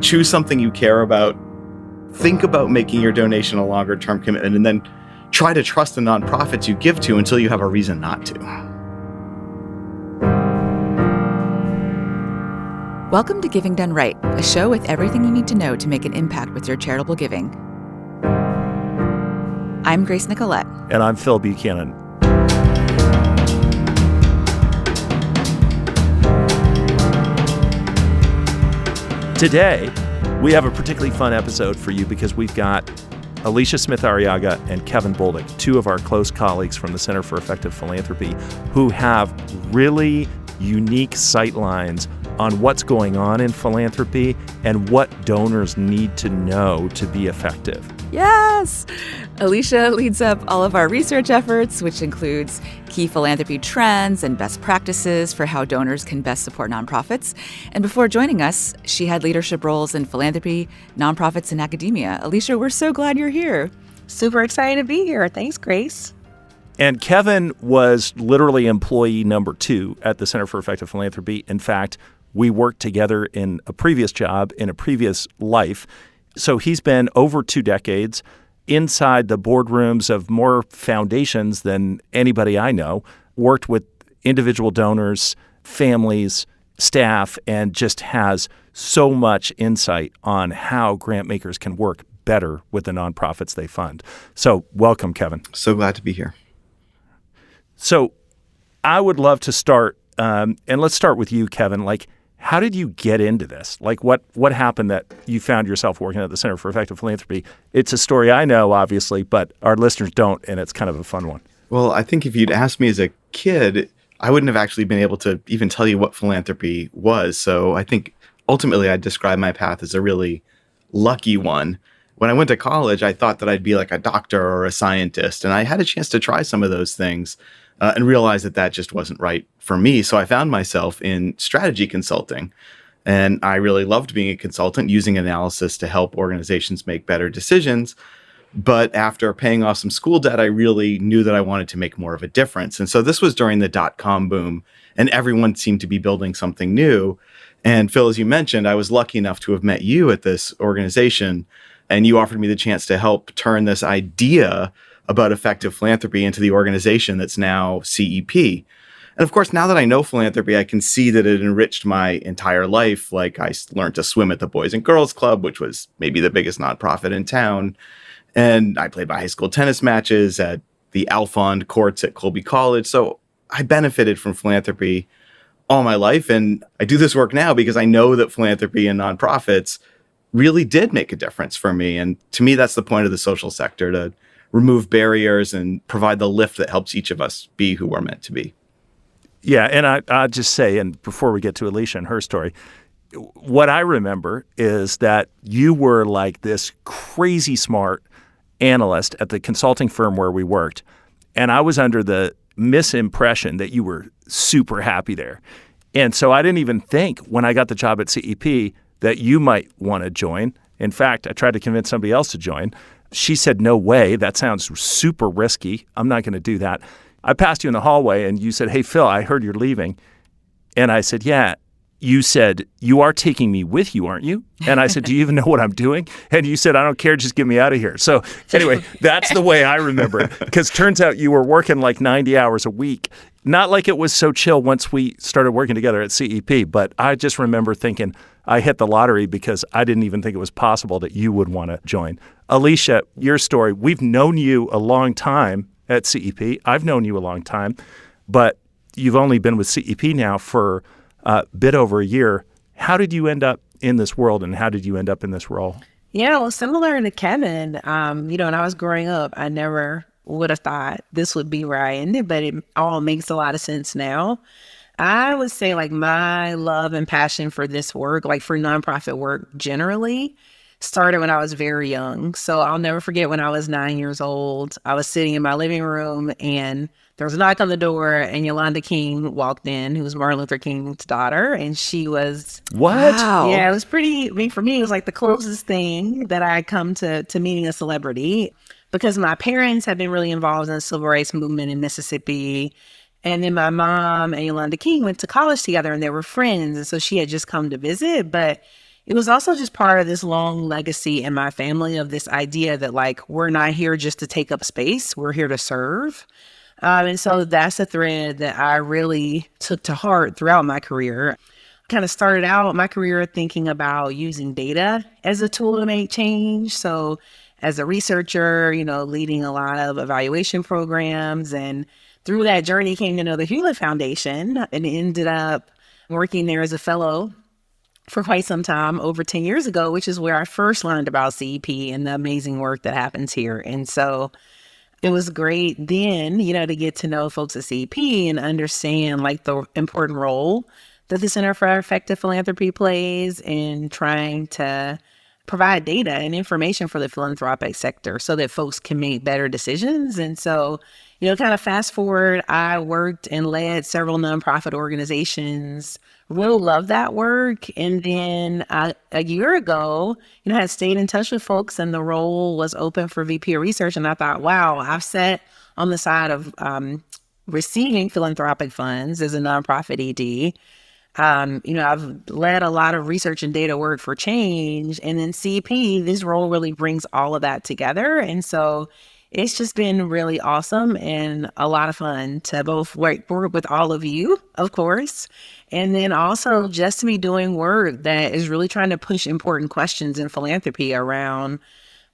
choose something you care about, think about making your donation a longer-term commitment, and then try to trust the nonprofits you give to until you have a reason not to. Welcome to Giving Done Right, a show with everything you need to know to make an impact with your charitable giving. I'm Grace Nicolette. And I'm Phil Buchanan. Today, we have a particularly fun episode for you because we've got Elisha Smith-Arrillaga and Kevin Bolduc, two of our close colleagues from the Center for Effective Philanthropy, who have really unique sightlines on what's going on in philanthropy and what donors need to know to be effective. Yes! Elisha leads up all of our research efforts, which includes key philanthropy trends and best practices for how donors can best support nonprofits. And before joining us, she had leadership roles in philanthropy, nonprofits, and academia. Elisha, we're so glad you're here. Super excited to be here. Thanks, Grace. And Kevin was literally employee number 2 at the Center for Effective Philanthropy. In fact, we worked together in a previous job, in a previous life. So he's been over 2 decades inside the boardrooms of more foundations than anybody I know, worked with individual donors, families, staff, and just has so much insight on how grant makers can work better with the nonprofits they fund. So welcome, Kevin. So glad to be here. So I would love to start, and let's start with you, Kevin. How did you get into this? What happened that you found yourself working at the Center for Effective Philanthropy? It's a story I know, obviously, but our listeners don't, and it's kind of a fun one. Well, I think if you'd asked me as a kid, I wouldn't have actually been able to even tell you what philanthropy was. So I think ultimately I'd describe my path as a really lucky one. When I went to college, I thought that I'd be like a doctor or a scientist, and I had a chance to try some of those things. And realized that just wasn't right for me. So I found myself in strategy consulting. And I really loved being a consultant, using analysis to help organizations make better decisions. But after paying off some school debt, I really knew that I wanted to make more of a difference. And so this was during the dot-com boom, and everyone seemed to be building something new. And Phil, as you mentioned, I was lucky enough to have met you at this organization, and you offered me the chance to help turn this idea about effective philanthropy into the organization that's now CEP. And of course, now that I know philanthropy, I can see that it enriched my entire life. Like I learned to swim at the Boys and Girls Club, which was maybe the biggest nonprofit in town. And I played my high school tennis matches at the Alfond courts at Colby College. So I benefited from philanthropy all my life. And I do this work now because I know that philanthropy and nonprofits really did make a difference for me. And to me, that's the point of the social sector, to remove barriers and provide the lift that helps each of us be who we're meant to be. Yeah, and I'll just say, and before we get to Elisha and her story, what I remember is that you were like this crazy smart analyst at the consulting firm where we worked, and I was under the misimpression that you were super happy there. And so I didn't even think when I got the job at CEP that you might want to join. In fact, I tried to convince somebody else to join. She said, no way, that sounds super risky. I'm not going to do that. I passed you in the hallway and you said, hey, Phil, I heard you're leaving. And I said, yeah. You said, you are taking me with you, aren't you? And I said, do you even know what I'm doing? And you said, I don't care, just get me out of here. So anyway, that's the way I remember it. Because turns out you were working like 90 hours a week. Not like it was so chill once we started working together at CEP, but I just remember thinking I hit the lottery because I didn't even think it was possible that you would want to join. Elisha, your story, we've known you a long time at CEP. I've known you a long time, but you've only been with CEP now for a bit over a year. How did you end up in this world, and how did you end up in this role? Yeah, well, similar to Kevin, when I was growing up, I never would have thought this would be where I ended, but it all makes a lot of sense now. I would say my love and passion for this work, for nonprofit work generally, started when I was very young. So I'll never forget when I was 9 years old, I was sitting in my living room and there was a knock on the door and Yolanda King walked in, who was Martin Luther King's daughter. And she was... What? Wow. Yeah, it was pretty... for me, it was the closest thing that I come to meeting a celebrity, because my parents had been really involved in the civil rights movement in Mississippi. And then my mom and Yolanda King went to college together and they were friends. And so she had just come to visit. But it was also just part of this long legacy in my family of this idea that like, we're not here just to take up space, we're here to serve. And so that's a thread that I really took to heart throughout my career. Kind of started out my career thinking about using data as a tool to make change. So as a researcher, leading a lot of evaluation programs, and through that journey came to know the Hewlett Foundation and ended up working there as a fellow for quite some time, over 10 years ago, which is where I first learned about CEP and the amazing work that happens here. And so it was great then, to get to know folks at CEP and understand like the important role that the Center for Effective Philanthropy plays in trying to provide data and information for the philanthropic sector so that folks can make better decisions. And so, kind of fast forward, I worked and led several nonprofit organizations, really loved that work. And then a year ago, I had stayed in touch with folks and the role was open for VP of Research. And I thought, wow, I've sat on the side of receiving philanthropic funds as a nonprofit ED. I've led a lot of research and data work for change. And then CEP, this role really brings all of that together. And so it's just been really awesome and a lot of fun to both work with all of you, of course, and then also just to be doing work that is really trying to push important questions in philanthropy around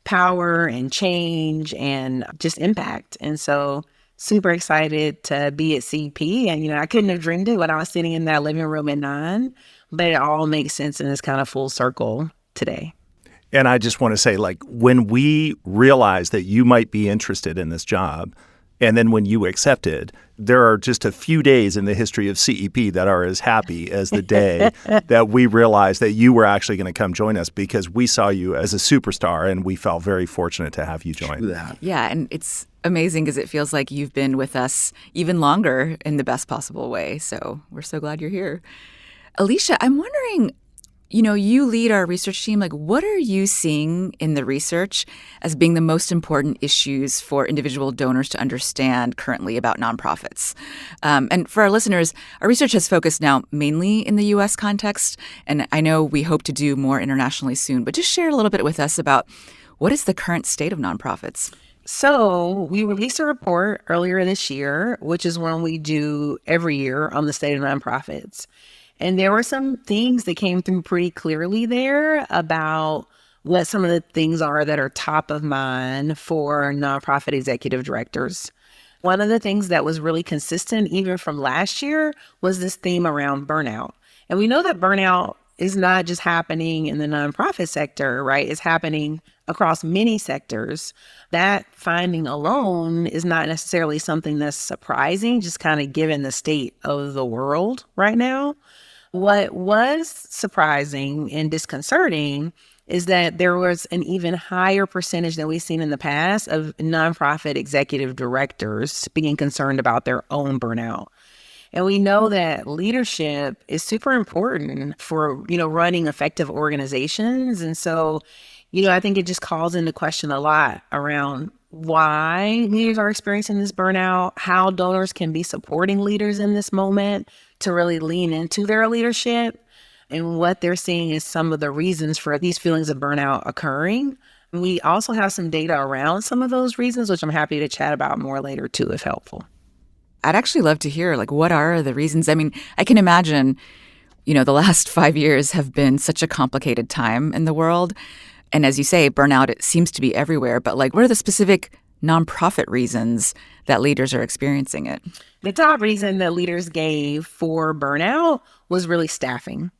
power and change and just impact. And so super excited to be at CP. And, I couldn't have dreamed it when I was sitting in that living room at 9, but it all makes sense and it's kind of full circle today. And I just want to say, like, when we realized that you might be interested in this job, and then when you accepted, there are just a few days in the history of CEP that are as happy as the day that we realized that you were actually going to come join us, because we saw you as a superstar and we felt very fortunate to have you join. Yeah, and it's amazing because it feels like you've been with us even longer in the best possible way. So we're so glad you're here. Elisha, I'm wondering, you lead our research team. Like, what are you seeing in the research as being the most important issues for individual donors to understand currently about nonprofits? And for our listeners, our research has focused now mainly in the U.S. context, and I know we hope to do more internationally soon, but just share a little bit with us about what is the current state of nonprofits? So we released a report earlier this year, which is one we do every year on the state of nonprofits. And there were some things that came through pretty clearly there about what some of the things are that are top of mind for nonprofit executive directors. One of the things that was really consistent even from last year was this theme around burnout. And we know that burnout is not just happening in the nonprofit sector, right? It's happening across many sectors. That finding alone is not necessarily something that's surprising, just kind of given the state of the world right now. What was surprising and disconcerting is that there was an even higher percentage than we've seen in the past of nonprofit executive directors being concerned about their own burnout. And we know that leadership is super important for, running effective organizations. And so, I think it just calls into question a lot around why leaders are experiencing this burnout, how donors can be supporting leaders in this moment to really lean into their leadership, and what they're seeing is some of the reasons for these feelings of burnout occurring. We also have some data around some of those reasons, which I'm happy to chat about more later too, if helpful. I'd actually love to hear, what are the reasons? I mean, I can imagine, the last 5 years have been such a complicated time in the world. And as you say, burnout, it seems to be everywhere. But what are the specific nonprofit reasons that leaders are experiencing it? The top reason that leaders gave for burnout was really staffing.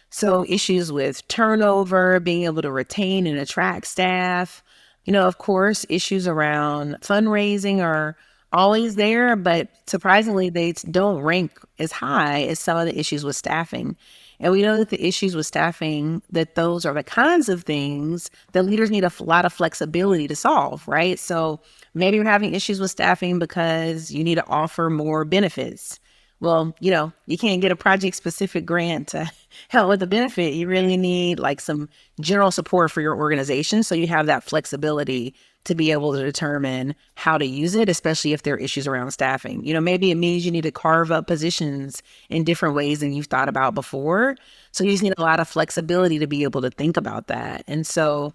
So issues with turnover, being able to retain and attract staff. Of course, issues around fundraising are always there, but surprisingly, they don't rank as high as some of the issues with staffing. And we know that the issues with staffing, that those are the kinds of things that leaders need a lot of flexibility to solve, right? So maybe you're having issues with staffing because you need to offer more benefits. Well, you can't get a project-specific grant to help with the benefit. You really need some general support for your organization so you have that flexibility to be able to determine how to use it, especially if there are issues around staffing. Maybe it means you need to carve up positions in different ways than you've thought about before. So you just need a lot of flexibility to be able to think about that. And so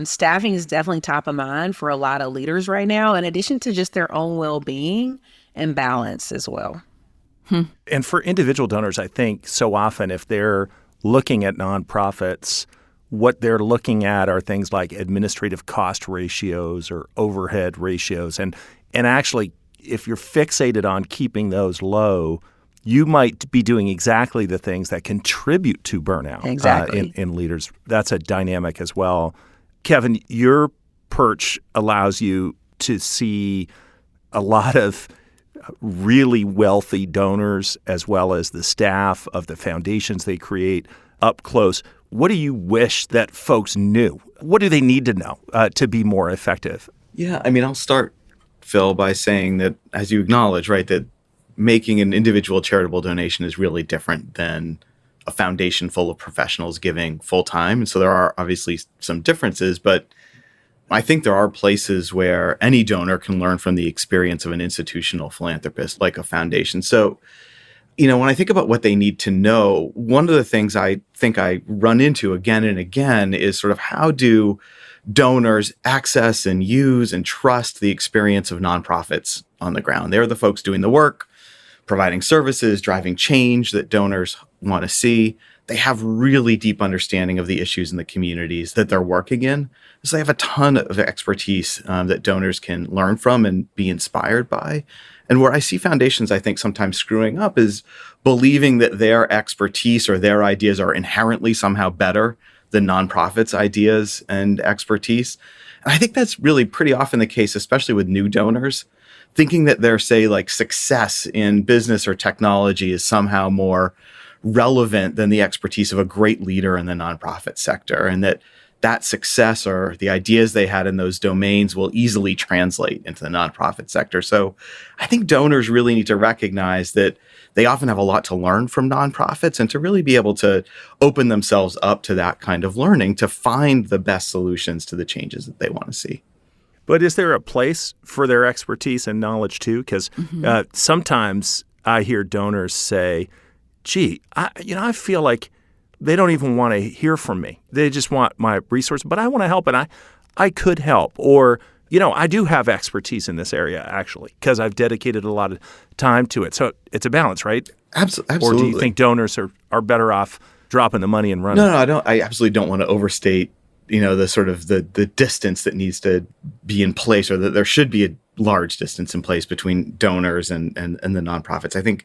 staffing is definitely top of mind for a lot of leaders right now, in addition to just their own well-being and balance as well. And for individual donors, I think so often if they're looking at nonprofits, what they're looking at are things like administrative cost ratios or overhead ratios. And actually, if you're fixated on keeping those low, you might be doing exactly the things that contribute to burnout in leaders. That's a dynamic as well. Kevin, your perch allows you to see a lot of really wealthy donors as well as the staff of the foundations they create up close. What do you wish that folks knew? What do they need to know to be more effective? Yeah, I'll start, Phil, by saying that, as you acknowledge, right, that making an individual charitable donation is really different than a foundation full of professionals giving full time. And so there are obviously some differences, but I think there are places where any donor can learn from the experience of an institutional philanthropist, like a foundation. So, when I think about what they need to know, one of the things I think I run into again and again is sort of how do donors access and use and trust the experience of nonprofits on the ground? They're the folks doing the work, providing services, driving change that donors want to see. They have really deep understanding of the issues in the communities that they're working in. So they have a ton of expertise that donors can learn from and be inspired by. And where I see foundations, I think, sometimes screwing up is believing that their expertise or their ideas are inherently somehow better than nonprofits' ideas and expertise. And I think that's really pretty often the case, especially with new donors, thinking that their, say, like success in business or technology is somehow more relevant than the expertise of a great leader in the nonprofit sector, and that success or the ideas they had in those domains will easily translate into the nonprofit sector. So I think donors really need to recognize that they often have a lot to learn from nonprofits, and to really be able to open themselves up to that kind of learning to find the best solutions to the changes that they want to see. But is there a place for their expertise and knowledge too? Because sometimes I hear donors say, gee, I feel like they don't even want to hear from me. They just want my resource, but I want to help, and I could help. Or, I do have expertise in this area, actually, because I've dedicated a lot of time to it. So it's a balance, right? Absolutely. Or do you think donors are better off dropping the money and running? No, I don't. I absolutely don't want to overstate, the sort of the distance that needs to be in place, or that there should be a large distance in place between donors and the nonprofits. I think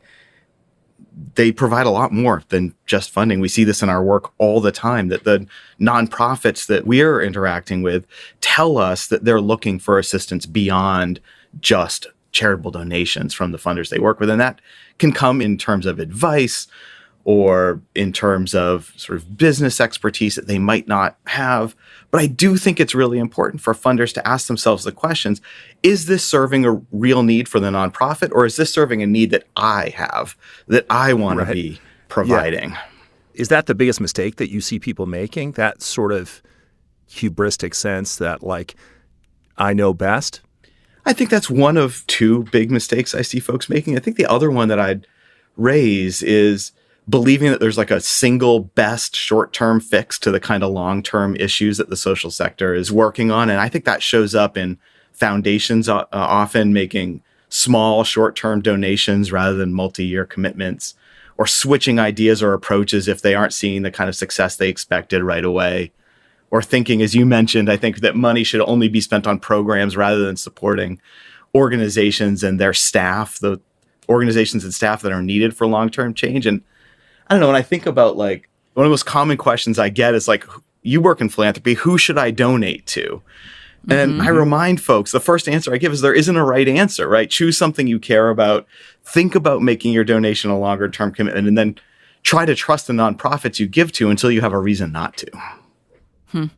they provide a lot more than just funding. We see this in our work all the time, that the nonprofits that we're interacting with tell us that they're looking for assistance beyond just charitable donations from the funders they work with. And that can come in terms of advice or in terms of sort of business expertise that they might not have. But I do think it's really important for funders to ask themselves the questions, is this serving a real need for the nonprofit, or is this serving a need that I have, that I want to be providing? Yeah. Is that the biggest mistake that you see people making, that sort of hubristic sense that, like, I know best? I think that's one of two big mistakes I see folks making. I think the other one that I'd raise is believing that there's like a single best short-term fix to the kind of long-term issues that the social sector is working on. And I think that shows up in foundations often making small short-term donations rather than multi-year commitments, or switching ideas or approaches if they aren't seeing the kind of success they expected right away, or thinking, as you mentioned, I think that money should only be spent on programs rather than supporting organizations and their staff, the organizations and staff that are needed for long-term change. And I don't know, when I think about, like, one of the most common questions I get is like, you work in philanthropy, who should I donate to? And I remind folks, the first answer I give is there isn't a right answer, right? Choose something you care about, think about making your donation a longer term commitment, and then try to trust the nonprofits you give to until you have a reason not to.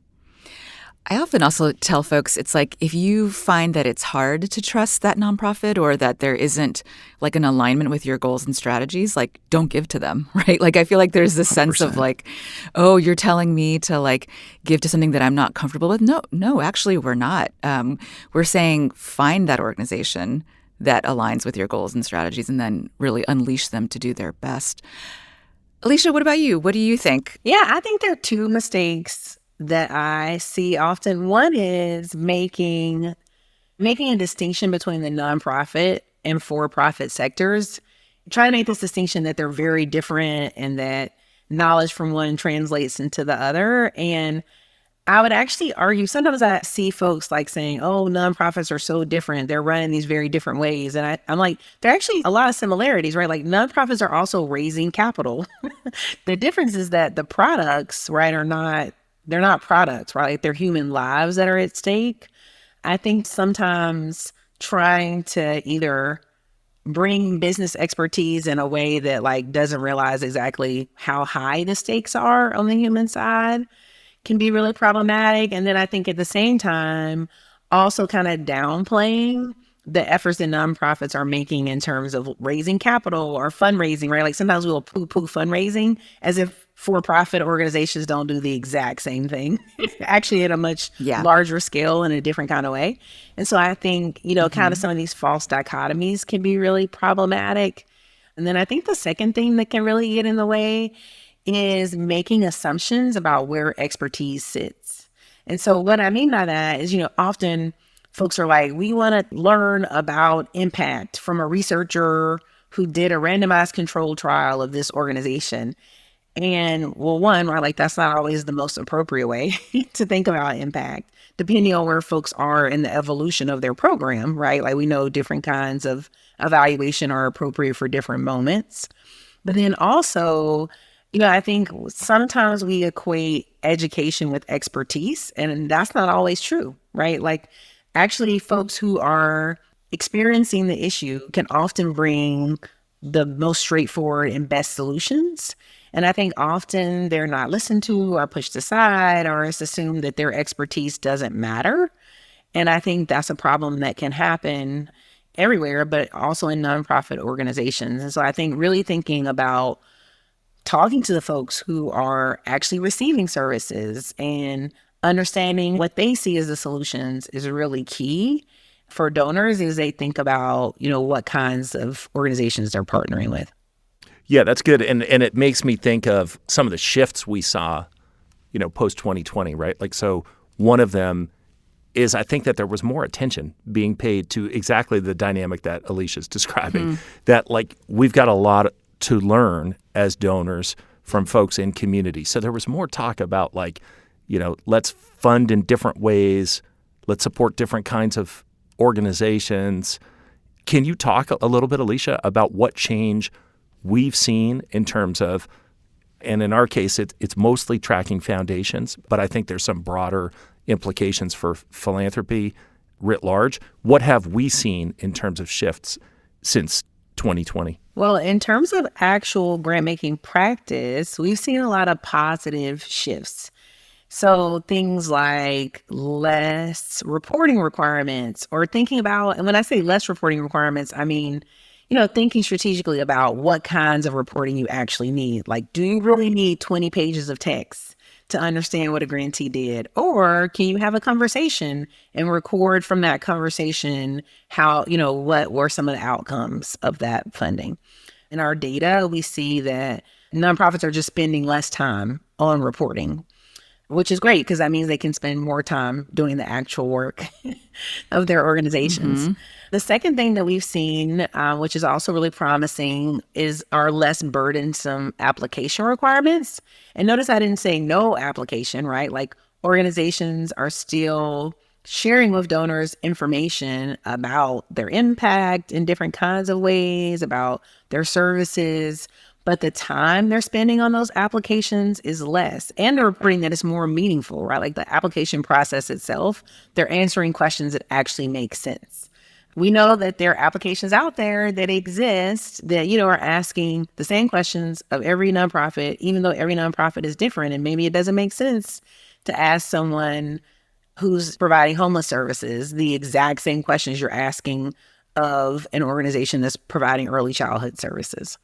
I often also tell folks it's like if you find that it's hard to trust that nonprofit or that there isn't like an alignment with your goals and strategies, like don't give to them, right? Like I feel like there's this sense of 100%. like, oh, you're telling me to like give to something that I'm not comfortable with. No, actually we're not. We're saying find that organization that aligns with your goals and strategies and then really unleash them to do their best. Elisha, what about you? What do you think? Yeah, I think there are two mistakes that I see often. One is making a distinction between the nonprofit and for-profit sectors. Try to make this distinction that they're very different and that knowledge from one translates into the other. And I would actually argue, sometimes I see folks like saying, oh, nonprofits are so different. They're run in these very different ways. And I'm like, there are actually a lot of similarities, right? Like nonprofits are also raising capital. The difference is that the products, right, they're not products, right? Like they're human lives that are at stake. I think sometimes trying to either bring business expertise in a way that like doesn't realize exactly how high the stakes are on the human side can be really problematic. And then I think at the same time, also kind of downplaying the efforts that nonprofits are making in terms of raising capital or fundraising, right? Like sometimes we'll poo-poo fundraising as if for-profit organizations don't do the exact same thing, actually at a much larger scale in a different kind of way. And so I think, kind of some of these false dichotomies can be really problematic. And then I think the second thing that can really get in the way is making assumptions about where expertise sits. And so what I mean by that is, often folks are like, we want to learn about impact from a researcher who did a randomized controlled trial of this organization. And well, one, right, like that's not always the most appropriate way to think about impact, depending on where folks are in the evolution of their program, right? Like we know different kinds of evaluation are appropriate for different moments. But then also, I think sometimes we equate education with expertise, and that's not always true, right? Like actually folks who are experiencing the issue can often bring the most straightforward and best solutions. And I think often they're not listened to or pushed aside, or it's assumed that their expertise doesn't matter. And I think that's a problem that can happen everywhere, but also in nonprofit organizations. And so I think really thinking about talking to the folks who are actually receiving services and understanding what they see as the solutions is really key for donors as they think about, what kinds of organizations they're partnering with. Yeah, that's good. And it makes me think of some of the shifts we saw, post 2020, right? Like, so one of them is I think that there was more attention being paid to exactly the dynamic that Elisha's describing, that like we've got a lot to learn as donors from folks in community. So there was more talk about like, let's fund in different ways. Let's support different kinds of organizations. Can you talk a little bit, Elisha, about what change we've seen in terms of, and in our case, it's mostly tracking foundations, but I think there's some broader implications for philanthropy writ large. What have we seen in terms of shifts since 2020? Well, in terms of actual grant-making practice, we've seen a lot of positive shifts. So things like less reporting requirements, or thinking about, and when I say less reporting requirements, I mean, thinking strategically about what kinds of reporting you actually need. Like, do you really need 20 pages of text to understand what a grantee did? Or can you have a conversation and record from that conversation how, what were some of the outcomes of that funding? In our data, we see that nonprofits are just spending less time on reporting, which is great because that means they can spend more time doing the actual work of their organizations. Mm-hmm. The second thing that we've seen, which is also really promising, is our less burdensome application requirements. And notice I didn't say no application, right? Like organizations are still sharing with donors information about their impact in different kinds of ways, about their services, but the time they're spending on those applications is less. And they're reporting that it's more meaningful, right? Like the application process itself, they're answering questions that actually make sense. We know that there are applications out there that exist that, are asking the same questions of every nonprofit, even though every nonprofit is different. And maybe it doesn't make sense to ask someone who's providing homeless services the exact same questions you're asking of an organization that's providing early childhood services.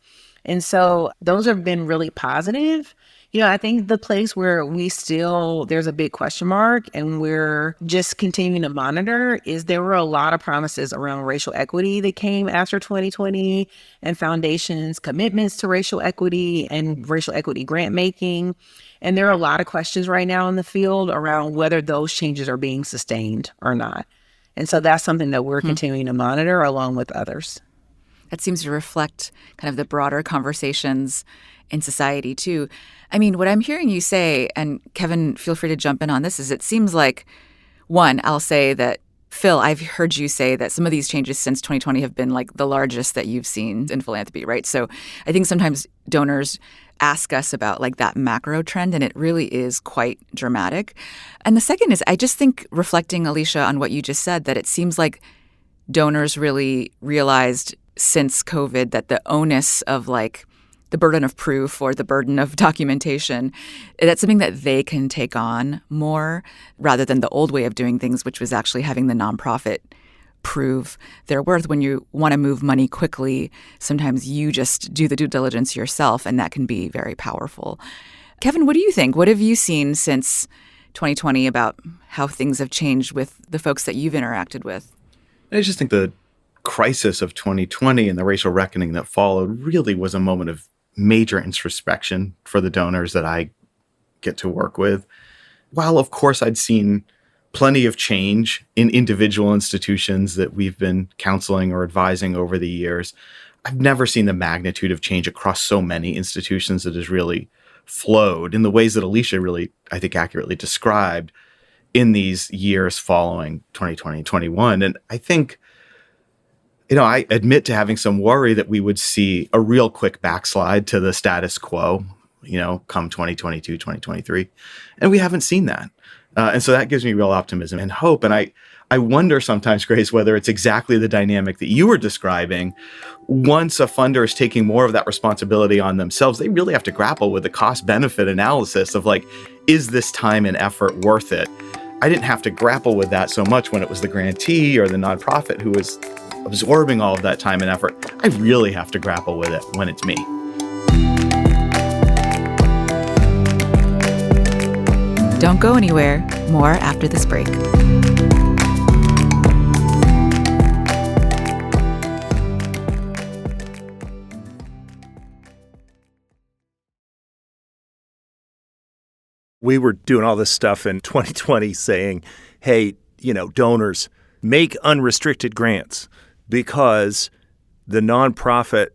And so those have been really positive. I think the place where there's a big question mark and we're just continuing to monitor is there were a lot of promises around racial equity that came after 2020 and foundations' commitments to racial equity and racial equity grant making. And there are a lot of questions right now in the field around whether those changes are being sustained or not. And so that's something that we're continuing to monitor along with others. That seems to reflect kind of the broader conversations in society, too. I mean, what I'm hearing you say, and Kevin, feel free to jump in on this, is it seems like, one, I'll say that, Phil, I've heard you say that some of these changes since 2020 have been like the largest that you've seen in philanthropy, right? So I think sometimes donors ask us about like that macro trend, and it really is quite dramatic. And the second is, I just think, reflecting, Elisha, on what you just said, that it seems like donors really realized since COVID that the onus of like the burden of proof or the burden of documentation, that's something that they can take on more rather than the old way of doing things, which was actually having the nonprofit prove their worth. When you want to move money quickly, sometimes you just do the due diligence yourself, and that can be very powerful. Kevin, what do you think? What have you seen since 2020 about how things have changed with the folks that you've interacted with? I just think the crisis of 2020 and the racial reckoning that followed really was a moment of major introspection for the donors that I get to work with. While, of course, I'd seen plenty of change in individual institutions that we've been counseling or advising over the years, I've never seen the magnitude of change across so many institutions that has really flowed in the ways that Elisha really, I think, accurately described in these years following 2020 and 21. And I think, I admit to having some worry that we would see a real quick backslide to the status quo, come 2022, 2023. And we haven't seen that. And so that gives me real optimism and hope. And I wonder sometimes, Grace, whether it's exactly the dynamic that you were describing. Once a funder is taking more of that responsibility on themselves, they really have to grapple with the cost-benefit analysis of like, is this time and effort worth it? I didn't have to grapple with that so much when it was the grantee or the nonprofit who was absorbing all of that time and effort. I really have to grapple with it when it's me. Don't go anywhere. More after this break. We were doing all this stuff in 2020 saying, hey, donors, make unrestricted grants because the nonprofit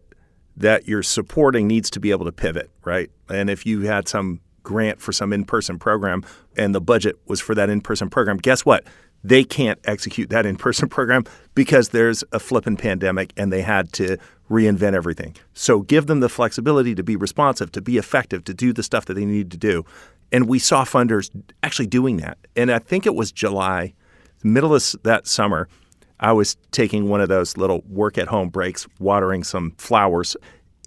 that you're supporting needs to be able to pivot, right? And if you had some grant for some in-person program and the budget was for that in-person program, guess what? They can't execute that in-person program because there's a flipping pandemic and they had to reinvent everything. So give them the flexibility to be responsive, to be effective, to do the stuff that they need to do. And we saw funders actually doing that. And I think it was July, middle of that summer, I was taking one of those little work-at-home breaks, watering some flowers,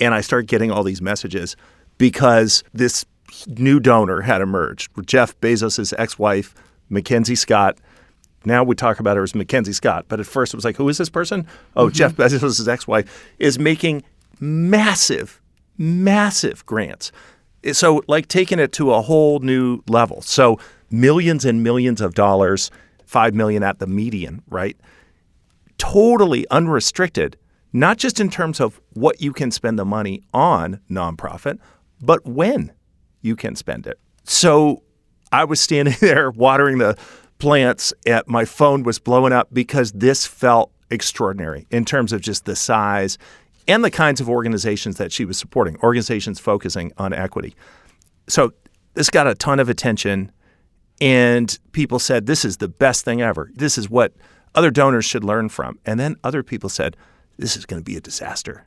and I started getting all these messages because this new donor had emerged. Jeff Bezos' ex-wife, MacKenzie Scott. Now we talk about her as MacKenzie Scott, but at first it was like, who is this person? Oh, Jeff Bezos' ex-wife is making massive, massive grants. So like taking it to a whole new level. So millions and millions of dollars, $5 million at the median, right? Totally unrestricted, not just in terms of what you can spend the money on nonprofit, but when you can spend it. So I was standing there watering the plants, and my phone was blowing up because this felt extraordinary in terms of just the size and the kinds of organizations that she was supporting, organizations focusing on equity. So this got a ton of attention, and people said, this is the best thing ever. This is what other donors should learn from. And then other people said, this is going to be a disaster.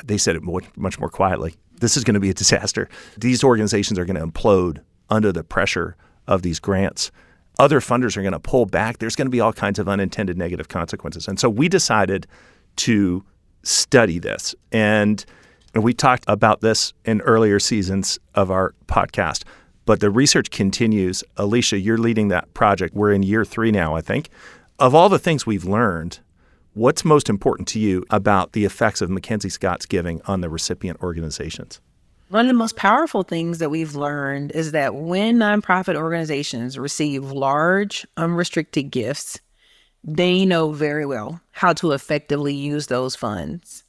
They said it much more quietly. This is going to be a disaster. These organizations are going to implode under the pressure of these grants. Other funders are going to pull back. There's going to be all kinds of unintended negative consequences. And so we decided to study this. And we talked about this in earlier seasons of our podcast. but the research continues. Elisha, you're leading that project. We're in year 3 now, I think. Of all the things we've learned, what's most important to you about the effects of MacKenzie Scott's giving on the recipient organizations? One of the most powerful things that we've learned is that when nonprofit organizations receive large, unrestricted gifts, they know very well how to effectively use those funds.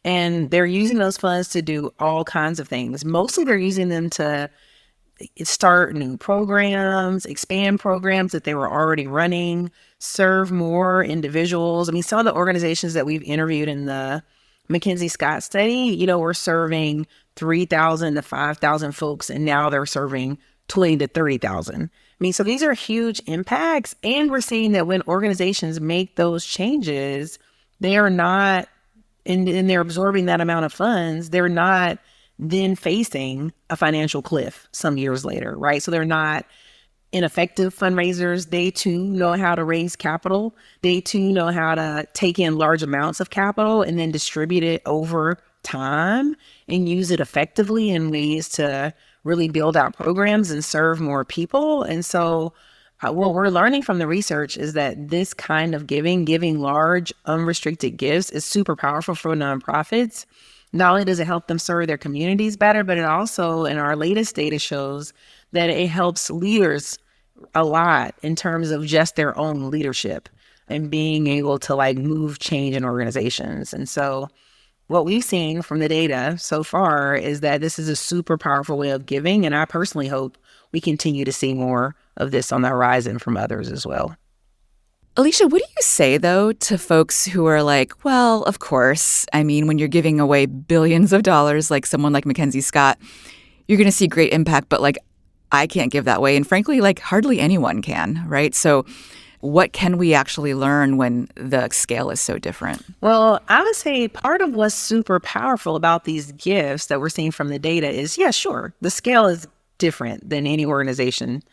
And they're using those funds to do all kinds of things. Mostly they're using them to start new programs, expand programs that they were already running, serve more individuals. I mean, some of the organizations that we've interviewed in the MacKenzie Scott study, were serving 3,000 to 5,000 folks, and now they're serving 20 to 30,000. I mean, so these are huge impacts. And we're seeing that when organizations make those changes, they are not, and they're absorbing that amount of funds, they're not then facing a financial cliff some years later, right? So they're not ineffective fundraisers. They too know how to raise capital. They too know how to take in large amounts of capital and then distribute it over time and use it effectively in ways to really build out programs and serve more people. And so what we're learning from the research is that this kind of giving large, unrestricted gifts is super powerful for nonprofits. Not only does it help them serve their communities better, but it also, in our latest data, shows that it helps leaders a lot in terms of just their own leadership and being able to move change in organizations. And so what we've seen from the data so far is that this is a super powerful way of giving. And I personally hope we continue to see more of this on the horizon from others as well. Elisha, what do you say, though, to folks who are like, well, of course, I mean, when you're giving away billions of dollars, like someone like MacKenzie Scott, you're going to see great impact, but I can't give that way. And frankly, hardly anyone can, right? So what can we actually learn when the scale is so different? Well, I would say part of what's super powerful about these gifts that we're seeing from the data is, yeah, sure, the scale is different than any organization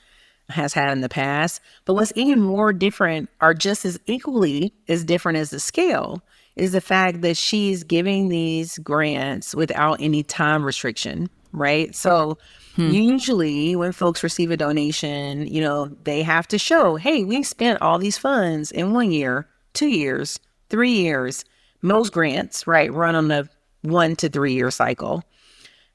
has had in the past. But what's even more different, or just as equally as different as the scale, is the fact that she's giving these grants without any time restriction, right? So usually when folks receive a donation, they have to show, hey, we spent all these funds in 1 year, 2 years, 3 years. Most grants, right, run on the 1 to 3 year cycle.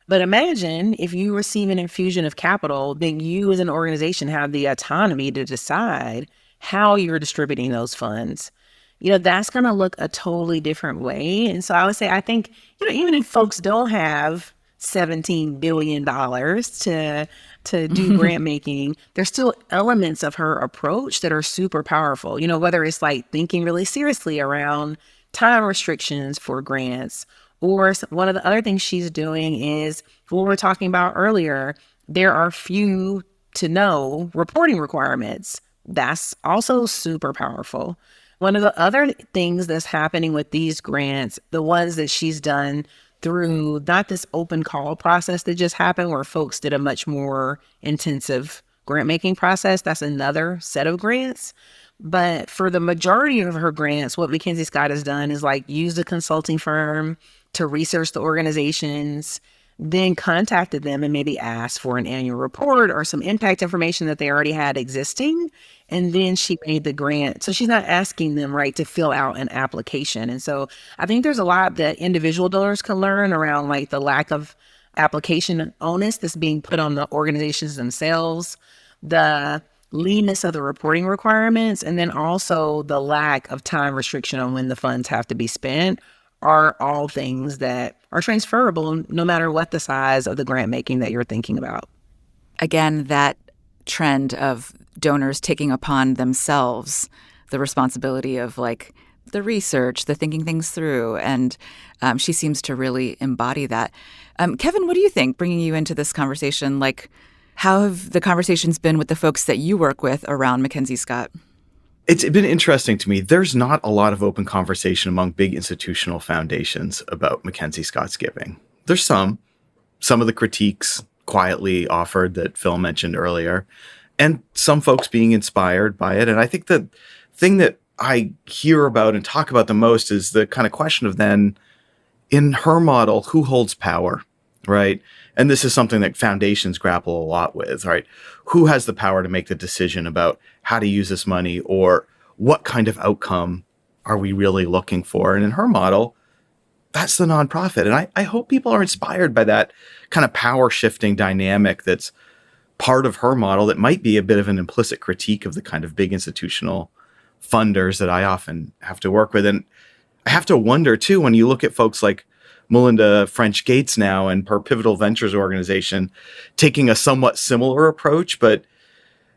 But imagine if you receive an infusion of capital, then you as an organization have the autonomy to decide how you're distributing those funds. That's going to look a totally different way. And so I would say, I think, even if folks don't have $17 billion to do grant making, there's still elements of her approach that are super powerful. Whether it's thinking really seriously around time restrictions for grants, or one of the other things she's doing is what we were talking about earlier. There are few to no reporting requirements. That's also super powerful. One of the other things that's happening with these grants, the ones that she's done through not this open call process that just happened where folks did a much more intensive grant making process. That's another set of grants. But for the majority of her grants, what MacKenzie Scott has done is use a consulting firm to research the organizations, then contacted them and maybe asked for an annual report or some impact information that they already had existing. And then she made the grant. So she's not asking them, right, to fill out an application. And so I think there's a lot that individual donors can learn around the lack of application onus that's being put on the organizations themselves, the leanness of the reporting requirements, and then also the lack of time restriction on when the funds have to be spent are all things that are transferable no matter what the size of the grant making that you're thinking about. Again, that trend of donors taking upon themselves the responsibility of the research, the thinking things through, and she seems to really embody that. Kevin, what do you think, bringing you into this conversation? How have the conversations been with the folks that you work with around MacKenzie Scott? It's been interesting to me. There's not a lot of open conversation among big institutional foundations about MacKenzie Scott's giving. There's some of the critiques quietly offered that Phil mentioned earlier, and some folks being inspired by it. And I think the thing that I hear about and talk about the most is the kind of question of then, in her model, who holds power? right? And this is something that foundations grapple a lot with, right? Who has the power to make the decision about how to use this money, or what kind of outcome are we really looking for? And in her model, that's the nonprofit. And I hope people are inspired by that kind of power shifting dynamic that's part of her model that might be a bit of an implicit critique of the kind of big institutional funders that I often have to work with. And I have to wonder, too, when you look at folks like Melinda French Gates now and her Pivotal Ventures organization taking a somewhat similar approach, but,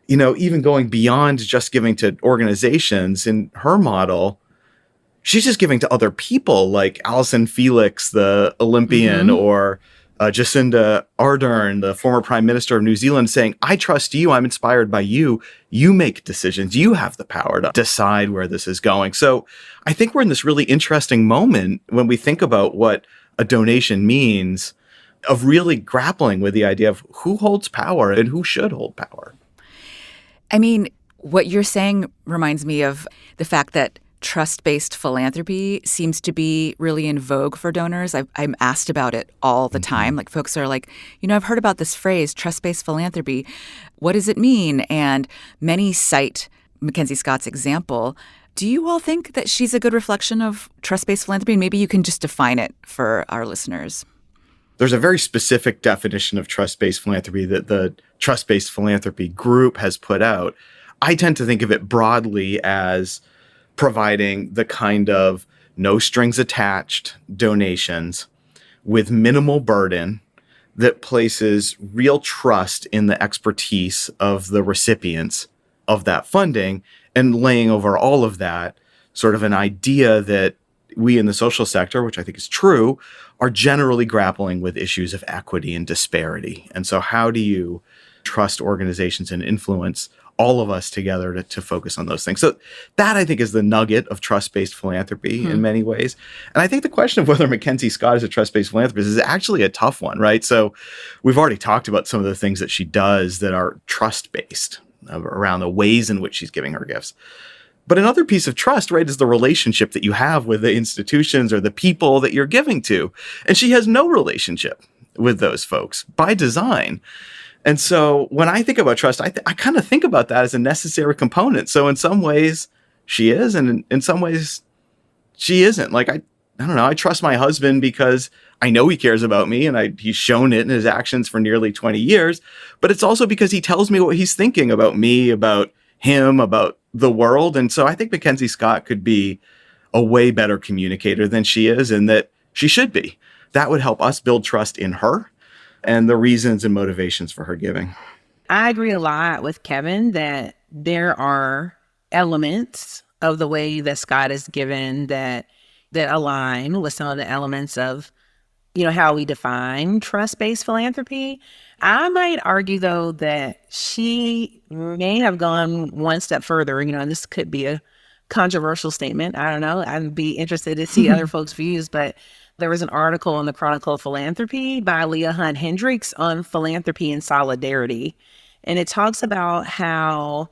you know, even going beyond just giving to organizations. In her model, she's just giving to other people like Alison Felix, the Olympian, or Jacinda Ardern, the former Prime Minister of New Zealand, saying, I trust you. I'm inspired by you. You make decisions. You have the power to decide where this is going. So I think we're in this really interesting moment when we think about what a donation means, of really grappling with the idea of who holds power and who should hold power. I mean, what you're saying reminds me of the fact that trust-based philanthropy seems to be really in vogue for donors. I'm asked about it all the time. Like, folks are like, you know, I've heard about this phrase, trust-based philanthropy. What does it mean? And many cite MacKenzie Scott's example. Do you all think that she's a good reflection of trust-based philanthropy? And maybe you can just define it for our listeners. There's a very specific definition of trust-based philanthropy that the Trust-Based Philanthropy group has put out. I tend to think of it broadly as providing the kind of no strings attached donations with minimal burden that places real trust in the expertise of the recipients of that funding, and laying over all of that sort of an idea that we in the social sector, which I think is true, are generally grappling with issues of equity and disparity. And so how do you trust organizations and influence all of us together to focus on those things? So that, I think, is the nugget of trust-based philanthropy in many ways. And I think the question of whether MacKenzie Scott is a trust-based philanthropist is actually a tough one, right? So we've already talked about some of the things that she does that are trust-based around the ways in which she's giving her gifts. But another piece of trust, right, is the relationship that you have with the institutions or the people that you're giving to. And she has no relationship with those folks by design. And so when I think about trust, I kind of think about that as a necessary component. So in some ways she is, and in some ways she isn't. Like, I don't know, I trust my husband because I know he cares about me, and he's shown it in his actions for nearly 20 years. But it's also because he tells me what he's thinking about me, about him, about the world. And so I think MacKenzie Scott could be a way better communicator than she is, and that she should be. That would help us build trust in her and the reasons and motivations for her giving. I agree a lot with Kevin that there are elements of the way that Scott is given that align with some of the elements of, you know, how we define trust-based philanthropy. I might argue, though, that she may have gone one step further, you know, and this could be a controversial statement. I don't know. I'd be interested to see other folks' views, but there was an article in the Chronicle of Philanthropy by Leah Hunt Hendricks on philanthropy and solidarity. And it talks about how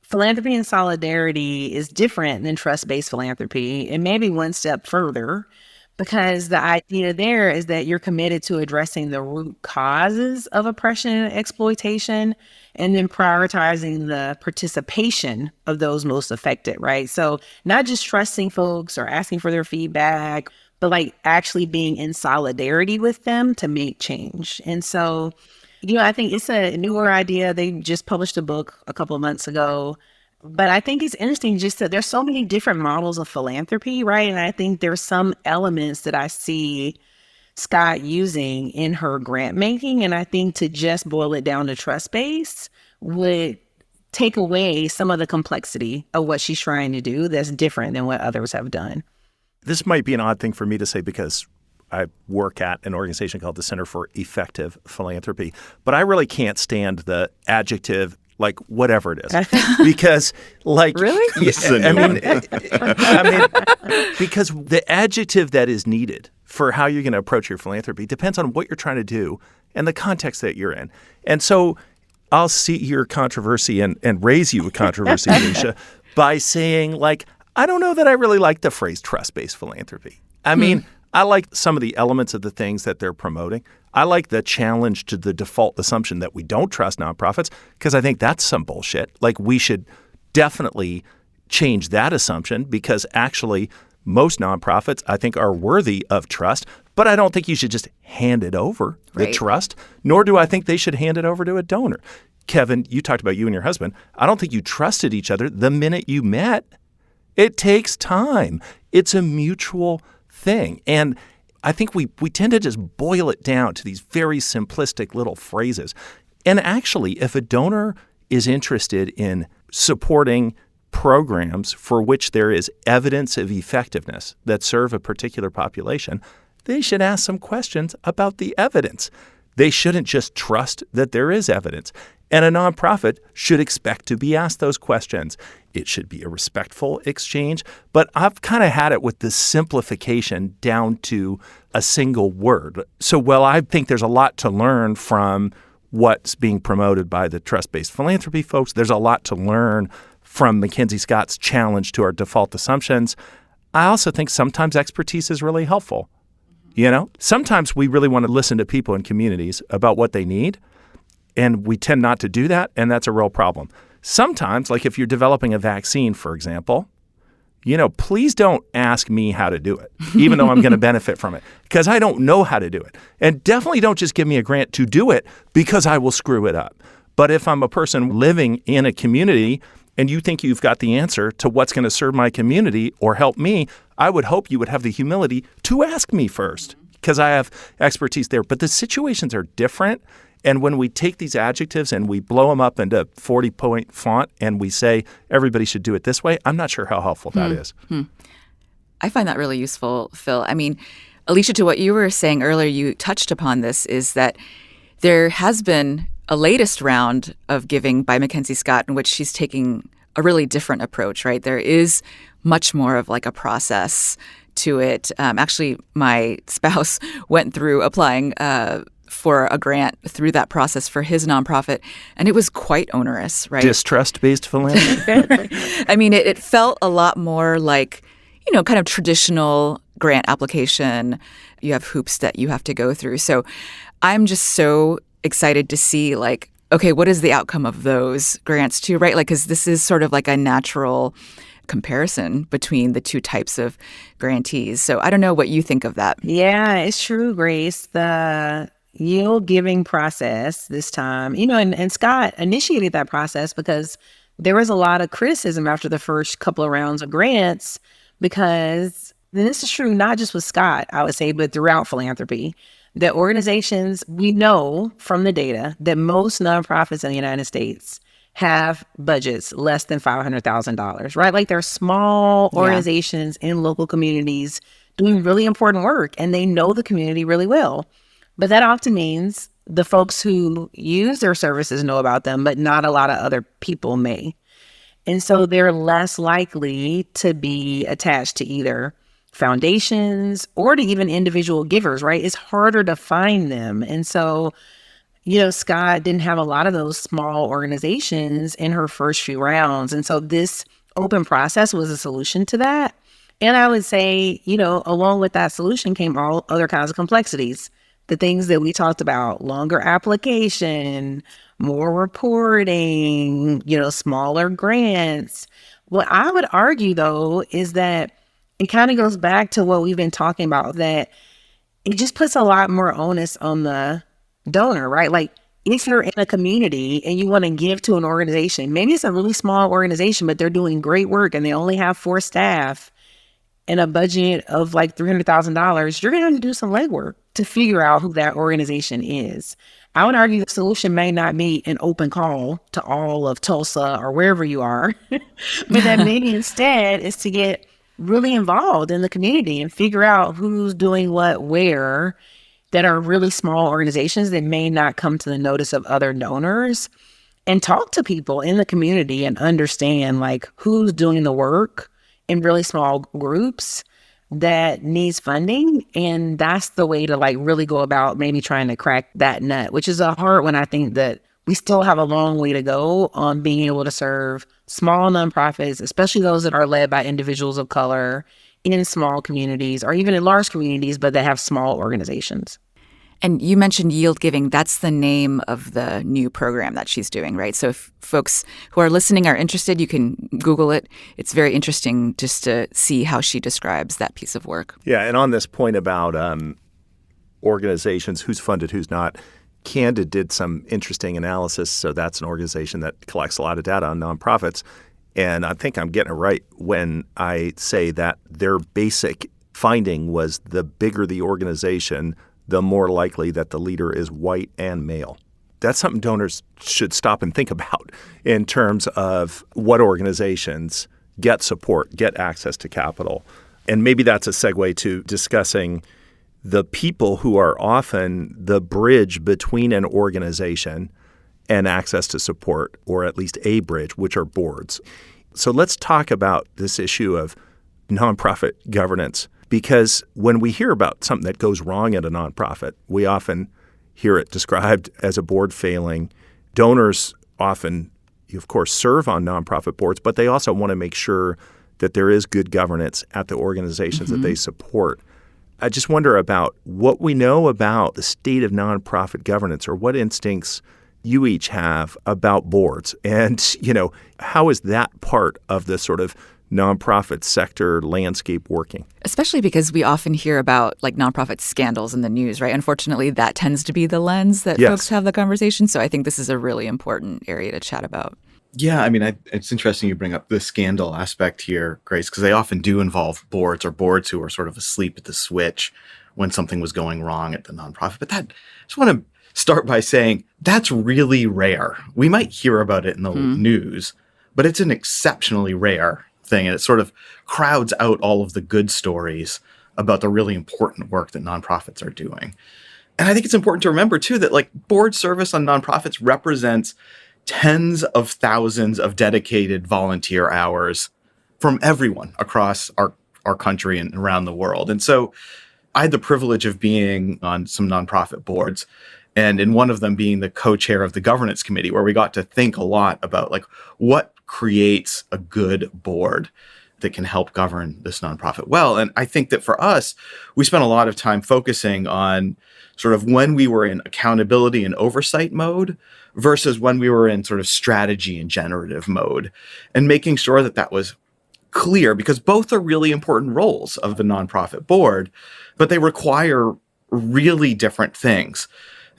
philanthropy and solidarity is different than trust-based philanthropy, and maybe one step further, because the idea there is that you're committed to addressing the root causes of oppression and exploitation, and then prioritizing the participation of those most affected, right? So not just trusting folks or asking for their feedback, but like actually being in solidarity with them to make change. And so, you know, I think it's a newer idea. They just published a book a couple of months ago. But I think it's interesting just that there's so many different models of philanthropy, right? And I think there's some elements that I see Scott using in her grant making. And I think to just boil it down to trust-based would take away some of the complexity of what she's trying to do that's different than what others have done. This might be an odd thing for me to say because I work at an organization called the Center for Effective Philanthropy, but I really can't stand the adjective, like, whatever it is, because, like, really? Yes, I mean, because the adjective that is needed for how you're going to approach your philanthropy depends on what you're trying to do and the context that you're in. And so I'll see your controversy and raise you a controversy, Elisha, by saying, like, I don't know that I really like the phrase trust-based philanthropy. I mean, I like some of the elements of the things that they're promoting. I like the challenge to the default assumption that we don't trust nonprofits, because I think that's some bullshit. Like, we should definitely change that assumption, because actually most nonprofits, I think, are worthy of trust. But I don't think you should just hand it over, the trust, nor do I think they should hand it over to a donor. Kevin, you talked about you and your husband. I don't think you trusted each other the minute you met. It takes time. It's a mutual thing. And I think we tend to just boil it down to these very simplistic little phrases. And actually, if a donor is interested in supporting programs for which there is evidence of effectiveness that serve a particular population, they should ask some questions about the evidence. They shouldn't just trust that there is evidence. And a nonprofit should expect to be asked those questions. It should be a respectful exchange. But I've kind of had it with the simplification down to a single word. So while I think there's a lot to learn from what's being promoted by the trust-based philanthropy folks, there's a lot to learn from MacKenzie Scott's challenge to our default assumptions. I also think sometimes expertise is really helpful. You know, sometimes we really want to listen to people in communities about what they need, and we tend not to do that, and that's a real problem. Sometimes, like if you're developing a vaccine, for example, you know, please don't ask me how to do it, even though I'm going to benefit from it, because I don't know how to do it. And definitely don't just give me a grant to do it, because I will screw it up. But if I'm a person living in a community and you think you've got the answer to what's going to serve my community or help me, I would hope you would have the humility to ask me first, because I have expertise there. But the situations are different. And when we take these adjectives and we blow them up into 40-point font and we say everybody should do it this way, I'm not sure how helpful that is. I find that really useful, Phil. I mean, Elisha, to what you were saying earlier, you touched upon this, is that there has been a latest round of giving by MacKenzie Scott in which she's taking a really different approach, right? There is much more of like a process to it. Actually, my spouse went through applying for a grant through that process for his nonprofit, and it was quite onerous, right? Distrust-based philanthropy? I mean, it felt a lot more like, you know, kind of traditional grant application. You have hoops that you have to go through. So I'm just so excited to see, like, okay, what is the outcome of those grants too, right? Like, because this is sort of like a natural comparison between the two types of grantees. So I don't know what you think of that. Yeah, it's true, Grace. The yield giving process this time, you know, and Scott initiated that process because there was a lot of criticism after the first couple of rounds of grants, because, and this is true not just with Scott, I would say, but throughout philanthropy, that organizations, we know from the data that most nonprofits in the United States have budgets less than $500,000, right? Like, they're small organizations in local communities doing really important work, and they know the community really well. But that often means the folks who use their services know about them, but not a lot of other people may. And so they're less likely to be attached to either foundations or to even individual givers, right? It's harder to find them. And so, you know, Scott didn't have a lot of those small organizations in her first few rounds. And so this open process was a solution to that. And I would say, you know, along with that solution came all other kinds of complexities. The things that we talked about: longer application, more reporting, you know, smaller grants. What I would argue, though, is that it kind of goes back to what we've been talking about, that it just puts a lot more onus on the donor, right? Like, if you're in a community and you want to give to an organization, maybe it's a really small organization, but they're doing great work and they only have 4 staff and a budget of like $300,000, you're going to have to do some legwork to figure out who that organization is. I would argue the solution may not be an open call to all of Tulsa or wherever you are, but that maybe instead is to get really involved in the community and figure out who's doing what where, that are really small organizations that may not come to the notice of other donors, and talk to people in the community and understand like who's doing the work in really small groups that needs funding. And that's the way to like really go about maybe trying to crack that nut, which is a hard one. I think that we still have a long way to go on being able to serve small nonprofits, especially those that are led by individuals of color, in small communities or even in large communities, but that have small organizations. And you mentioned yield giving. That's the name of the new program that she's doing, right? So if folks who are listening are interested, you can Google it. It's very interesting just to see how she describes that piece of work. Yeah, and on this point about organizations, who's funded, who's not, Candid did some interesting analysis. So that's an organization that collects a lot of data on nonprofits. And I think I'm getting it right when I say that their basic finding was the bigger the organization, the more likely that the leader is white and male. That's something donors should stop and think about in terms of what organizations get support, get access to capital. And maybe that's a segue to discussing the people who are often the bridge between an organization and access to support, or at least a bridge, which are boards. So let's talk about this issue of nonprofit governance. Because when we hear about something that goes wrong at a nonprofit, we often hear it described as a board failing. Donors often, of course, serve on nonprofit boards, but they also want to make sure that there is good governance at the organizations that they support. I just wonder about what we know about the state of nonprofit governance, or what instincts you each have about boards. And, how is that part of the sort of nonprofit sector landscape working? Especially because we often hear about nonprofit scandals in the news, right? Unfortunately, that tends to be the lens that folks have the conversation. So I think this is a really important area to chat about. Yeah, I mean, it's interesting you bring up the scandal aspect here, Grace, because they often do involve boards who are sort of asleep at the switch when something was going wrong at the nonprofit. But I just want to start by saying that's really rare. We might hear about it in the news, but it's an exceptionally rare thing, and it sort of crowds out all of the good stories about the really important work that nonprofits are doing. And I think it's important to remember, too, that board service on nonprofits represents tens of thousands of dedicated volunteer hours from everyone across our country and around the world. And so I had the privilege of being on some nonprofit boards, and in one of them being the co-chair of the governance committee, where we got to think a lot about what creates a good board that can help govern this nonprofit well. And I think that for us, we spent a lot of time focusing on sort of when we were in accountability and oversight mode versus when we were in sort of strategy and generative mode, and making sure that that was clear, because both are really important roles of the nonprofit board, but they require really different things.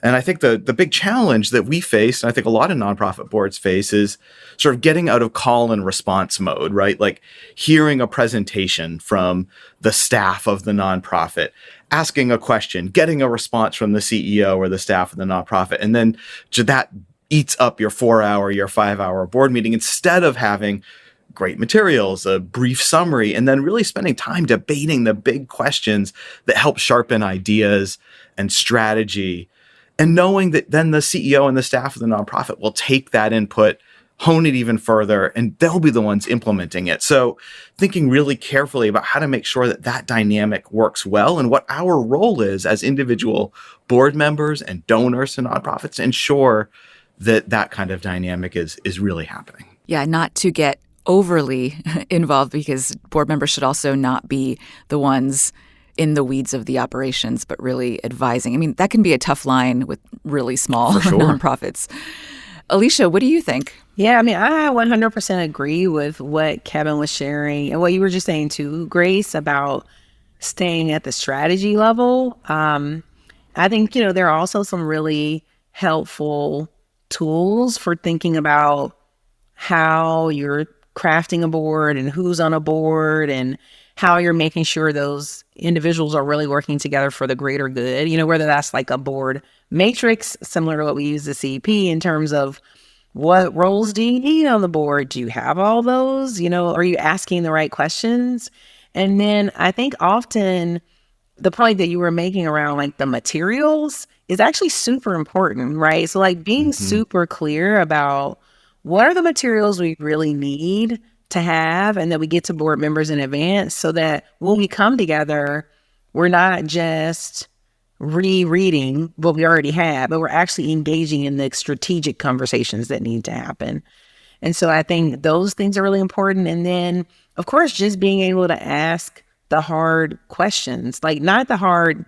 And I think the big challenge that we face, and I think a lot of nonprofit boards face, is sort of getting out of call and response mode, right? Like hearing a presentation from the staff of the nonprofit, asking a question, getting a response from the CEO or the staff of the nonprofit, and then that eats up your 4-hour, your 5-hour board meeting, instead of having great materials, a brief summary, and then really spending time debating the big questions that help sharpen ideas and strategy. And knowing that then the CEO and the staff of the nonprofit will take that input, hone it even further, and they'll be the ones implementing it. So thinking really carefully about how to make sure that that dynamic works well, and what our role is as individual board members and donors to nonprofits to ensure that that kind of dynamic is really happening. Yeah, not to get overly involved, because board members should also not be the ones in the weeds of the operations, but really advising. I mean, that can be a tough line with really small nonprofits. Elisha, what do you think? Yeah, I mean, I 100% agree with what Kevin was sharing and what you were just saying too, Grace, about staying at the strategy level. I think, there are also some really helpful tools for thinking about how you're crafting a board and who's on a board and how you're making sure those individuals are really working together for the greater good, whether that's like a board matrix, similar to what we use the CEP, in terms of what roles do you need on the board? Do you have all those? Are you asking the right questions? And then I think often the point that you were making around the materials is actually super important, right? So being super clear about what are the materials we really need to have, and that we get to board members in advance, so that when we come together, we're not just rereading what we already have, but we're actually engaging in the strategic conversations that need to happen. And so I think those things are really important. And then, of course, just being able to ask the hard questions, like not the hard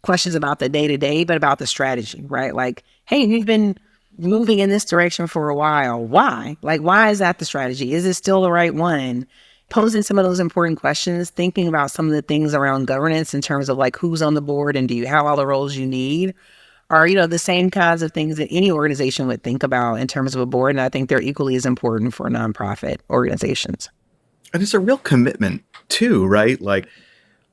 questions about the day to day, but about the strategy, right? Like, hey, you've been moving in this direction for a while. Why? Like, why is that the strategy? Is it still the right one? Posing some of those important questions, thinking about some of the things around governance in terms of like who's on the board and do you have all the roles you need are, the same kinds of things that any organization would think about in terms of a board. And I think they're equally as important for nonprofit organizations. And it's a real commitment too, right? Like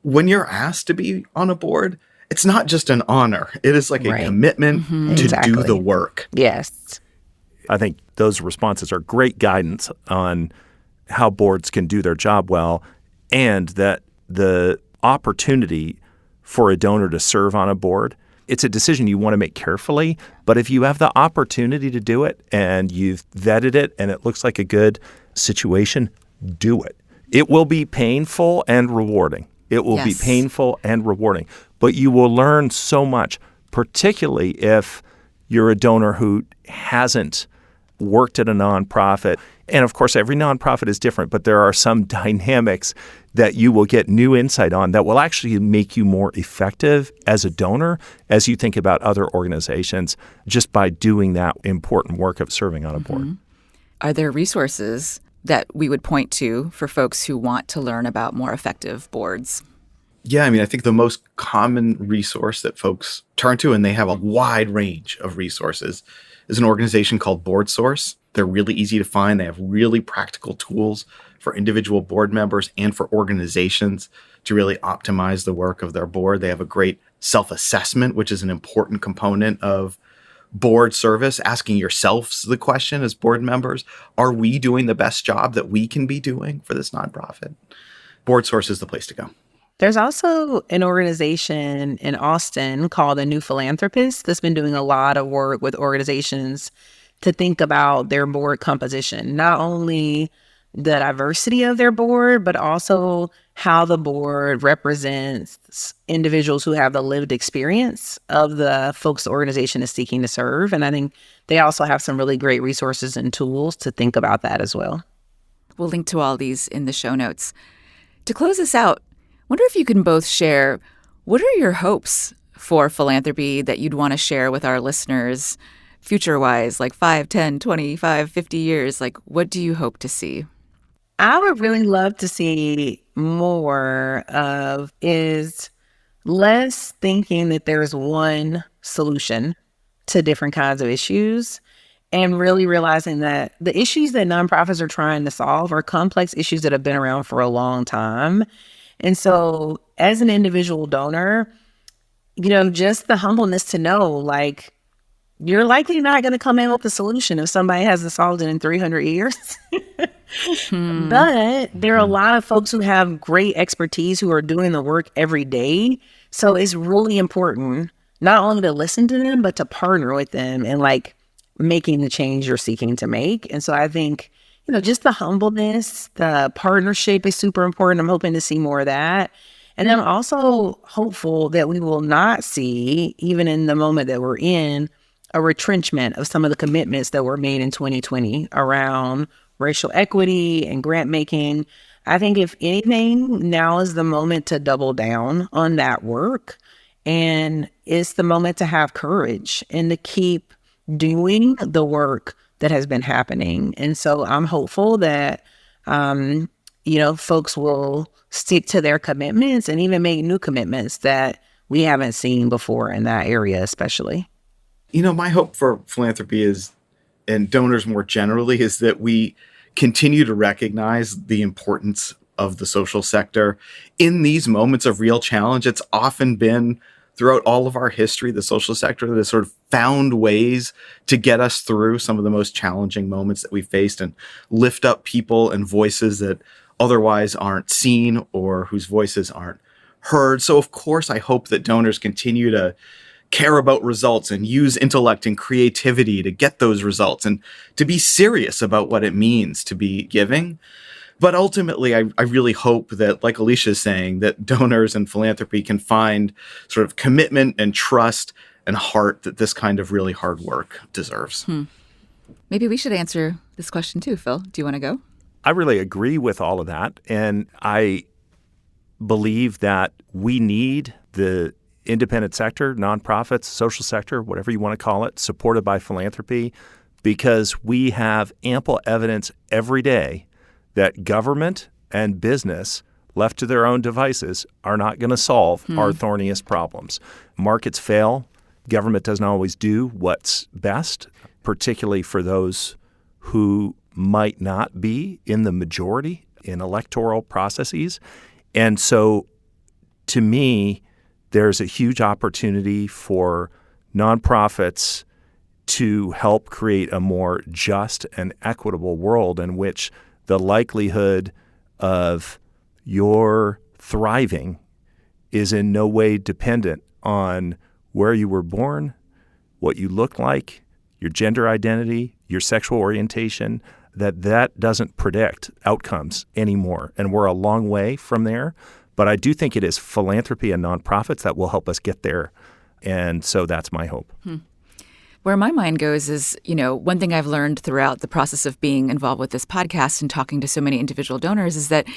when you're asked to be on a board, it's not just an honor. It is like a commitment to do the work. Yes. I think those responses are great guidance on how boards can do their job well, and that the opportunity for a donor to serve on a board, it's a decision you want to make carefully. But if you have the opportunity to do it and you've vetted it and it looks like a good situation, do it. It will be painful and rewarding. It will be painful and rewarding. But you will learn so much, particularly if you're a donor who hasn't worked at a nonprofit. And of course, every nonprofit is different, but there are some dynamics that you will get new insight on that will actually make you more effective as a donor as you think about other organizations just by doing that important work of serving on a board. Are there resources that we would point to for folks who want to learn about more effective boards? Yeah, I mean, I think the most common resource that folks turn to, and they have a wide range of resources, is an organization called BoardSource. They're really easy to find. They have really practical tools for individual board members and for organizations to really optimize the work of their board. They have a great self-assessment, which is an important component of board service, asking yourselves the question as board members, are we doing the best job that we can be doing for this nonprofit? BoardSource is the place to go. There's also an organization in Austin called The New Philanthropist that's been doing a lot of work with organizations to think about their board composition, not only the diversity of their board, but also how the board represents individuals who have the lived experience of the folks the organization is seeking to serve. And I think they also have some really great resources and tools to think about that as well. We'll link to all these in the show notes. To close this out, wonder if you can both share, what are your hopes for philanthropy that you'd want to share with our listeners future-wise, like 5, 10, 25, 50 years? Like, what do you hope to see? I would really love to see more of is less thinking that there's one solution to different kinds of issues, and really realizing that the issues that nonprofits are trying to solve are complex issues that have been around for a long time. And so as an individual donor, just the humbleness to know, like, you're likely not going to come in with a solution if somebody hasn't solved it in 300 years. But there are a lot of folks who have great expertise who are doing the work every day. So it's really important not only to listen to them, but to partner with them and like making the change you're seeking to make. And so I think, just the humbleness, the partnership is super important. I'm hoping to see more of that. And I'm also hopeful that we will not see, even in the moment that we're in, a retrenchment of some of the commitments that were made in 2020 around racial equity and grant making. I think if anything, now is the moment to double down on that work. And it's the moment to have courage and to keep doing the work that has been happening. And so I'm hopeful that, folks will stick to their commitments and even make new commitments that we haven't seen before in that area, especially. My hope for philanthropy is, and donors more generally, is that we continue to recognize the importance of the social sector in these moments of real challenge. It's often been throughout all of our history, the social sector that has sort of found ways to get us through some of the most challenging moments that we faced and lift up people and voices that otherwise aren't seen or whose voices aren't heard. So of course, I hope that donors continue to care about results and use intellect and creativity to get those results and to be serious about what it means to be giving. But ultimately, I really hope that, like Elisha is saying, that donors and philanthropy can find sort of commitment and trust and heart that this kind of really hard work deserves. Maybe we should answer this question too, Phil. Do you want to go? I really agree with all of that. And I believe that we need the independent sector, nonprofits, social sector, whatever you want to call it, supported by philanthropy, because we have ample evidence every day that government and business, left to their own devices, are not going to solve our thorniest problems. Markets fail. Government doesn't always do what's best, particularly for those who might not be in the majority in electoral processes. And so, to me, there's a huge opportunity for nonprofits to help create a more just and equitable world in which the likelihood of your thriving is in no way dependent on where you were born, what you look like, your gender identity, your sexual orientation, that doesn't predict outcomes anymore. And we're a long way from there. But I do think it is philanthropy and nonprofits that will help us get there. And so that's my hope. Where my mind goes is, one thing I've learned throughout the process of being involved with this podcast and talking to so many individual donors is that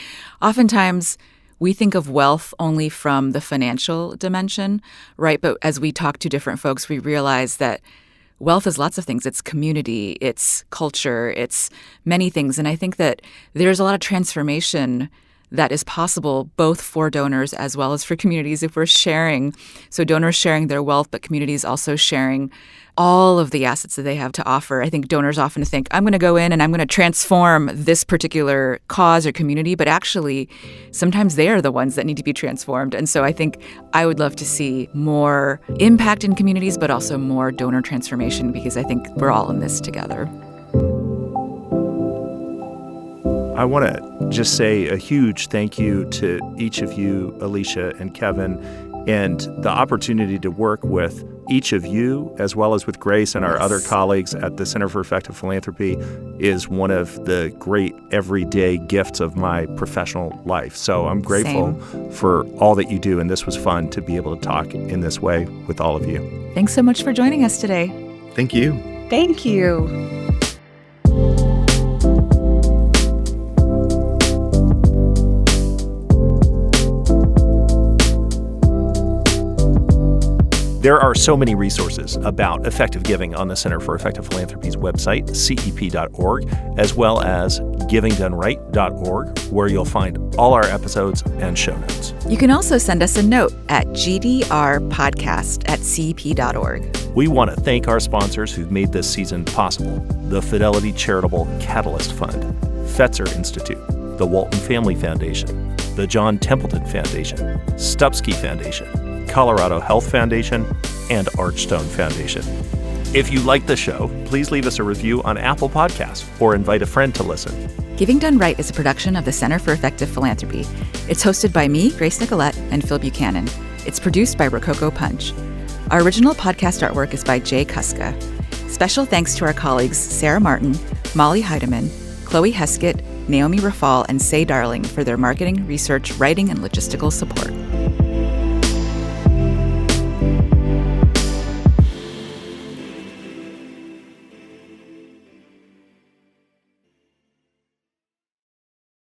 oftentimes we think of wealth only from the financial dimension, right? But as we talk to different folks, we realize that wealth is lots of things. It's community, it's culture, it's many things. And I think that there's a lot of transformation that is possible both for donors as well as for communities if we're sharing. So donors sharing their wealth, but communities also sharing all of the assets that they have to offer. I think donors often think, I'm going to go in and I'm going to transform this particular cause or community, but actually sometimes they are the ones that need to be transformed. And so I think I would love to see more impact in communities, but also more donor transformation, because I think we're all in this together. I want to just say a huge thank you to each of you, Elisha and Kevin, and the opportunity to work with each of you, as well as with Grace and our other colleagues at the Center for Effective Philanthropy, is one of the great everyday gifts of my professional life. So I'm grateful for all that you do, and this was fun to be able to talk in this way with all of you. Thanks so much for joining us today. Thank you. Thank you. There are so many resources about effective giving on the Center for Effective Philanthropy's website, cep.org, as well as givingdoneright.org, where you'll find all our episodes and show notes. You can also send us a note at gdrpodcast@cep.org. We want to thank our sponsors who've made this season possible: the Fidelity Charitable Catalyst Fund, Fetzer Institute, the Walton Family Foundation, the John Templeton Foundation, Stupsky Foundation, Colorado Health Foundation, and Archstone Foundation. If you like the show, please leave us a review on Apple Podcasts or invite a friend to listen. Giving Done Right is a production of the Center for Effective Philanthropy. It's hosted by me, Grace Nicolette, and Phil Buchanan. It's produced by Rococo Punch. Our original podcast artwork is by Jay Kuska. Special thanks to our colleagues Sarah Martin, Molly Heidemann, Chloe Heskett, Naomi Rafal, and Say Darling for their marketing, research, writing, and logistical support.